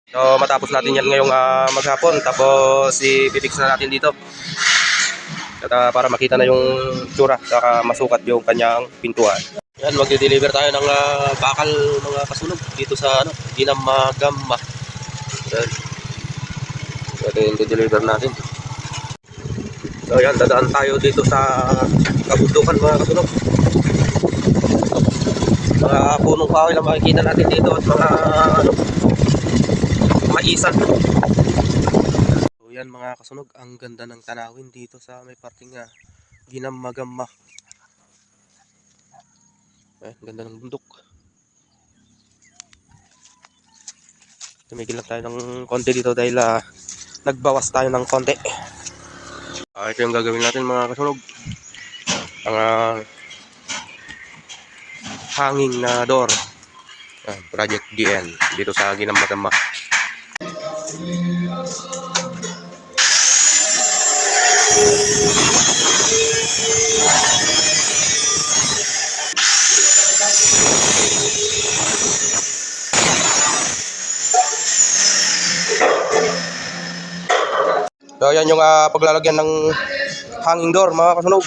So matapos natin yan ngayong maghapon, tapos i-fix na natin dito. At para makita na yung tsura, saka masukat yung kanyang pintuan. Yan, magde-deliver tayo ng bakal mga kasunog dito sa Ginamagama. Yan. Ito yung deliver natin. So yan, dadaan tayo dito sa kabundukan mga kasunog. Mga punong kahoy lang makikita natin dito at mga maisan. So yan mga kasunog, ang ganda ng tanawin dito sa may parting Ginamagama. Ganda ng bundok. Tumigil lang tayo ng konti dito dahil nagbawas tayo ng konti. Ito yung gagawin natin mga kasunog. Ang hanging na door. Project DN dito sa Ginamagama. So yan yung paglalagyan ng hanging door mga kasunog.